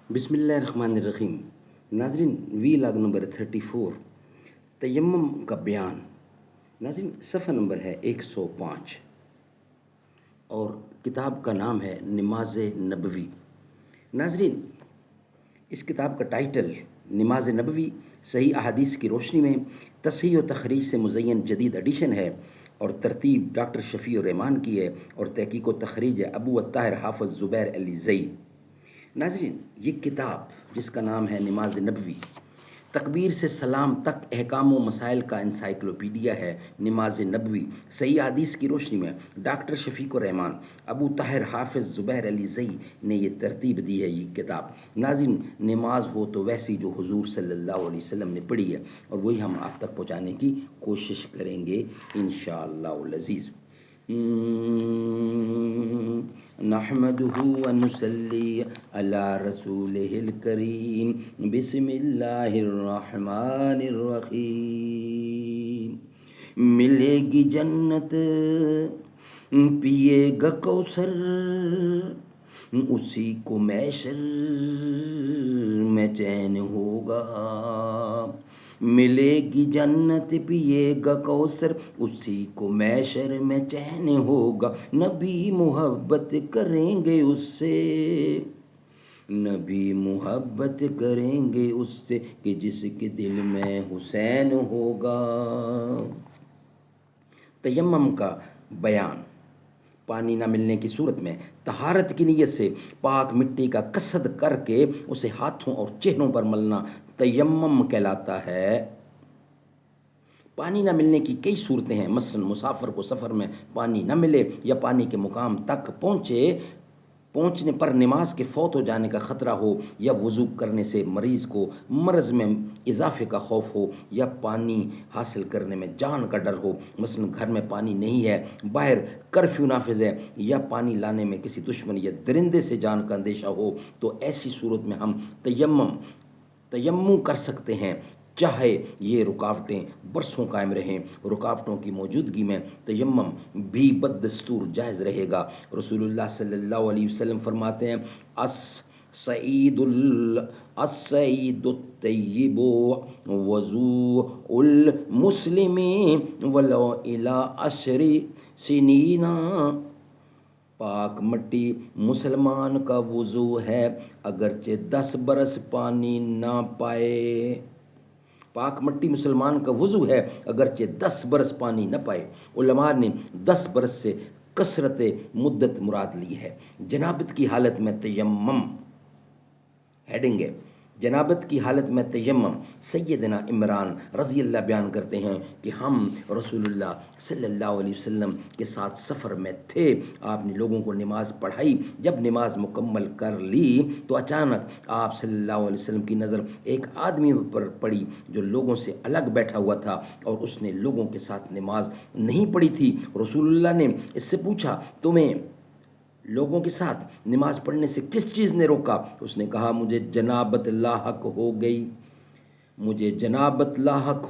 بسم اللہ الرحمن الرحیم۔ ناظرین، وی لاگ نمبر 34 تیمم کا بیان۔ ناظرین، صفحہ نمبر ہے 105 اور کتاب کا نام ہے نماز نبوی۔ ناظرین، اس کتاب کا ٹائٹل نماز نبوی صحیح احادیث کی روشنی میں تصحیح و تخریج سے مزین جدید ایڈیشن ہے اور ترتیب ڈاکٹر شفیع الرحمان کی ہے اور تحقیق و تخریج ابو الطاہر حافظ زبیر علی زئی۔ ناظرین، یہ کتاب جس کا نام ہے نماز نبوی، تکبیر سے سلام تک احکام و مسائل کا انسائکلوپیڈیا ہے۔ نماز نبوی صحیح حدیث کی روشنی میں ڈاکٹر شفیق الرحمان ابو طاہر حافظ زبیر علی زئی نے یہ ترتیب دی ہے یہ کتاب۔ ناظرین، نماز ہو تو ویسی جو حضور صلی اللہ علیہ وسلم نے پڑھی ہے، اور وہی ہم آپ تک پہنچانے کی کوشش کریں گے انشاءاللہ العزیز۔ نحمدہ ونصلی علی رسولہ الکریم، بسم اللہ الرحمن الرحیم۔ ملے گی جنت، پیے گا کوثر، اسی کو محشر میں چین ہوگا۔ ملے گی جنت، پیے گا کوثر، اسی کو محشر میں چین ہوگا۔ نبی محبت کریں گے اس سے، نبی محبت کریں گے اس سے، کہ جس کے دل میں حسین ہوگا۔ تیمم کا بیان۔ پانی نہ ملنے کی صورت میں طہارت کی نیت سے پاک مٹی کا قصد کر کے اسے ہاتھوں اور چہروں پر ملنا تیمم کہلاتا ہے۔ پانی نہ ملنے کی کئی صورتیں ہیں، مثلا مسافر کو سفر میں پانی نہ ملے یا پانی کے مقام تک پہنچنے پر نماز کے فوت ہو جانے کا خطرہ ہو، یا وضو کرنے سے مریض کو مرض میں اضافے کا خوف ہو، یا پانی حاصل کرنے میں جان کا ڈر ہو، مثلا گھر میں پانی نہیں ہے، باہر کرفیو نافذ ہے، یا پانی لانے میں کسی دشمن یا درندے سے جان کا اندیشہ ہو، تو ایسی صورت میں ہم تیمم کر سکتے ہیں، چاہے یہ رکاوٹیں برسوں قائم رہیں۔ رکاوٹوں کی موجودگی میں تیمم بھی بدستور جائز رہے گا۔ رسول اللہ صلی اللہ علیہ وسلم فرماتے ہیں، السعید الطیب وضوء المسلم ولو الی 10 سنین۔ پاک مٹی مسلمان کا وضو ہے اگرچہ 10 برس پانی نہ پائے۔ پاک مٹی مسلمان کا وضو ہے اگرچہ 10 برس پانی نہ پائے۔ علماء نے 10 برس سے کثرت مدت مراد لی ہے۔ جنابت کی حالت میں تیمم، ہیڈنگ ہے جنابت کی حالت میں تیمم۔ سیدنا عمران رضی اللہ بیان کرتے ہیں کہ ہم رسول اللہ صلی اللہ علیہ وسلم کے ساتھ سفر میں تھے، آپ نے لوگوں کو نماز پڑھائی۔ جب نماز مکمل کر لی تو اچانک آپ صلی اللہ علیہ وسلم کی نظر ایک آدمی پر پڑی جو لوگوں سے الگ بیٹھا ہوا تھا اور اس نے لوگوں کے ساتھ نماز نہیں پڑھی تھی۔ رسول اللہ نے اس سے پوچھا، تمہیں لوگوں کے ساتھ نماز پڑھنے سے کس چیز نے روکا؟ اس نے کہا، مجھے جنابت لاحق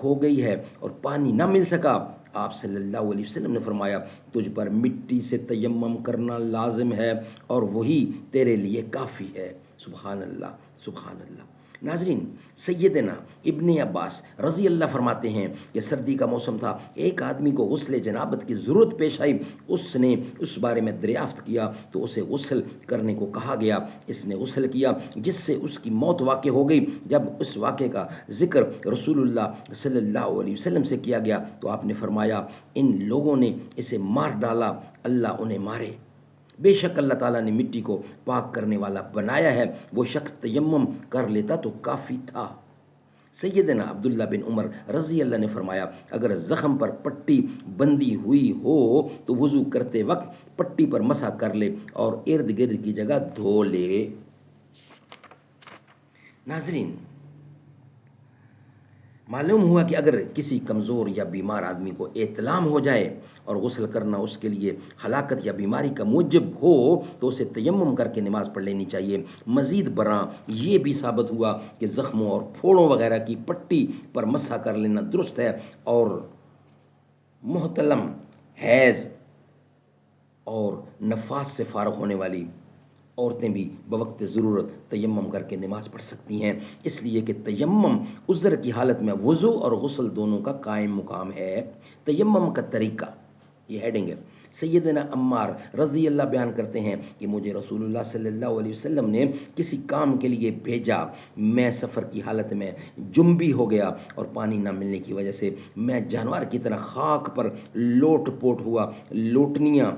ہو گئی ہے اور پانی نہ مل سکا۔ آپ صلی اللہ علیہ وسلم نے فرمایا، تجھ پر مٹی سے تیمم کرنا لازم ہے اور وہی تیرے لیے کافی ہے۔ سبحان اللہ، سبحان اللہ۔ ناظرین، سیدنا ابن عباس رضی اللہ فرماتے ہیں کہ سردی کا موسم تھا، ایک آدمی کو غسل جنابت کی ضرورت پیش آئی، اس نے اس بارے میں دریافت کیا تو اسے غسل کرنے کو کہا گیا۔ اس نے غسل کیا جس سے اس کی موت واقع ہو گئی۔ جب اس واقعے کا ذکر رسول اللہ صلی اللہ علیہ وسلم سے کیا گیا تو آپ نے فرمایا، ان لوگوں نے اسے مار ڈالا، اللہ انہیں مارے۔ بے شک اللہ تعالیٰ نے مٹی کو پاک کرنے والا بنایا ہے، وہ شخص تیمم کر لیتا تو کافی تھا۔ سیدنا عبداللہ بن عمر رضی اللہ نے فرمایا، اگر زخم پر پٹی بندھی ہوئی ہو تو وضو کرتے وقت پٹی پر مسح کر لے اور ارد گرد کی جگہ دھو لے۔ ناظرین، معلوم ہوا کہ اگر کسی کمزور یا بیمار آدمی کو احتلام ہو جائے اور غسل کرنا اس کے لیے ہلاکت یا بیماری کا موجب ہو تو اسے تیمم کر کے نماز پڑھ لینی چاہیے۔ مزید برآں یہ بھی ثابت ہوا کہ زخموں اور پھوڑوں وغیرہ کی پٹی پر مسح کر لینا درست ہے، اور محتلم، حیض اور نفاس سے فارغ ہونے والی عورتیں بھی بوقت ضرورت تیمم کر کے نماز پڑھ سکتی ہیں، اس لیے کہ تیمم عذر کی حالت میں وضو اور غسل دونوں کا قائم مقام ہے۔ تیمم کا طریقہ، یہ ہیڈنگ ہے۔ سیدنا عمار رضی اللہ بیان کرتے ہیں کہ مجھے رسول اللہ صلی اللہ علیہ وسلم نے کسی کام کے لیے بھیجا، میں سفر کی حالت میں جنبی ہو گیا اور پانی نہ ملنے کی وجہ سے میں جانور کی طرح خاک پر لوٹ پوٹ ہوا، لونٹیاں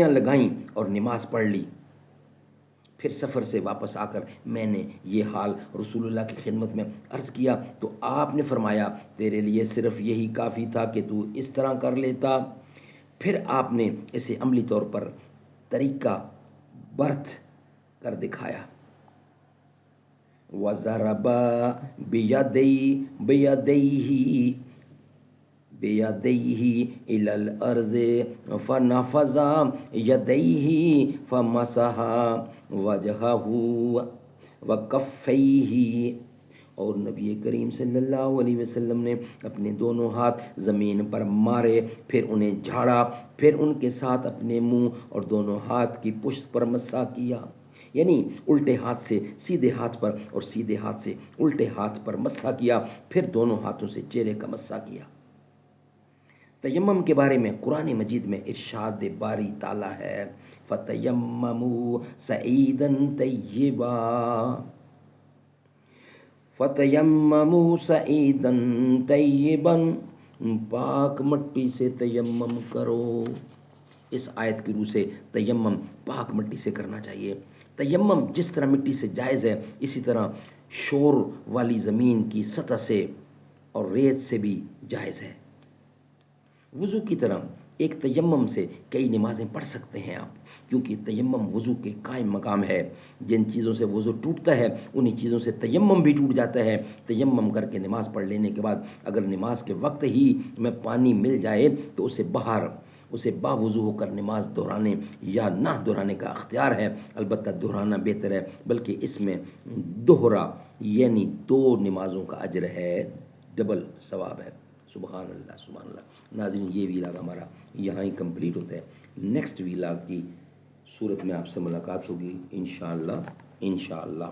لگائیں اور نماز پڑھ لی۔ پھر سفر سے واپس آ کر میں نے یہ حال رسول اللہ کی خدمت میں عرض کیا تو آپ نے فرمایا تیرے لیے صرف یہی کافی تھا کہ تو اس طرح کر لیتا۔ پھر آپ نے اسے عملی طور پر طریقہ برت کر دکھایا۔ وَضَرَبَ بِيَدَيْهِ إِلَى الْأَرْضِ فَنَفَضَ يَدَيْهِ فَمَسَحَ وَجْهَهُ وَكَفَّيْهِ۔ اور نبی کریم صلی اللہ علیہ وسلم نے اپنے دونوں ہاتھ زمین پر مارے، پھر انہیں جھاڑا، پھر ان کے ساتھ اپنے منہ اور دونوں ہاتھ کی پشت پر مسح کیا، یعنی الٹے ہاتھ سے سیدھے ہاتھ پر اور سیدھے ہاتھ سے الٹے ہاتھ پر مسح کیا، پھر دونوں ہاتھوں سے چہرے کا مسح کیا۔ تیمم کے بارے میں قرآن مجید میں ارشاد باری تعالیٰ ہے فَتَيَمَّمُوا سَعِيدًا طَيِّبًا، فَتَيَمَّمُوا سَعِيدًا طَيِّبًا، پاک مٹی سے تیمم کرو۔ اس آیت کی روح سے تیمم پاک مٹی سے کرنا چاہیے۔ تیمم جس طرح مٹی سے جائز ہے، اسی طرح شور والی زمین کی سطح سے اور ریت سے بھی جائز ہے۔ وضو کی طرح ایک تیمم سے کئی نمازیں پڑھ سکتے ہیں آپ، کیونکہ تیمم وضو کے قائم مقام ہے۔ جن چیزوں سے وضو ٹوٹتا ہے انہی چیزوں سے تیمم بھی ٹوٹ جاتا ہے۔ تیمم کر کے نماز پڑھ لینے کے بعد اگر نماز کے وقت ہی میں پانی مل جائے تو اسے باوضو ہو کر نماز دہرانے یا نہ دہرانے کا اختیار ہے، البتہ دہرانا بہتر ہے، بلکہ اس میں دوہرا یعنی 2 نمازوں کا اجر ہے، ڈبل ثواب ہے۔ سبحان اللہ سبحان اللہ۔ ناظرین، یہ ویلاگ ہمارا یہاں ہی کمپلیٹ ہوتا ہے۔ نیکسٹ ویلاگ کی صورت میں آپ سے ملاقات ہوگی انشاءاللہ۔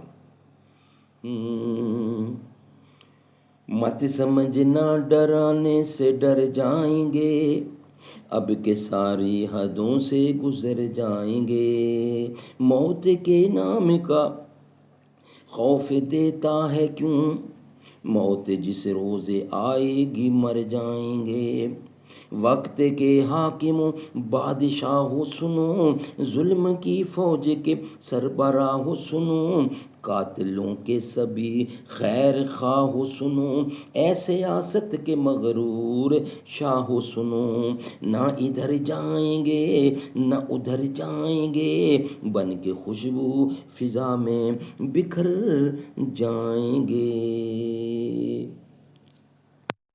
مت سمجھنا ڈرانے سے ڈر جائیں گے، اب کے ساری حدوں سے گزر جائیں گے، موت کے نام کا خوف دیتا ہے کیوں، موت جس روز آئے گی مر جائیں گے، وقت کے حاکم بادشاہ سنو، ظلم کی فوج کے سربراہ سنو، قاتلوں کے سبھی خیر خواہ سنو، اے سیاست کے مغرور شاہ سنو، نہ ادھر جائیں گے نہ ادھر جائیں گے، بن کے خوشبو فضا میں بکھر جائیں گے۔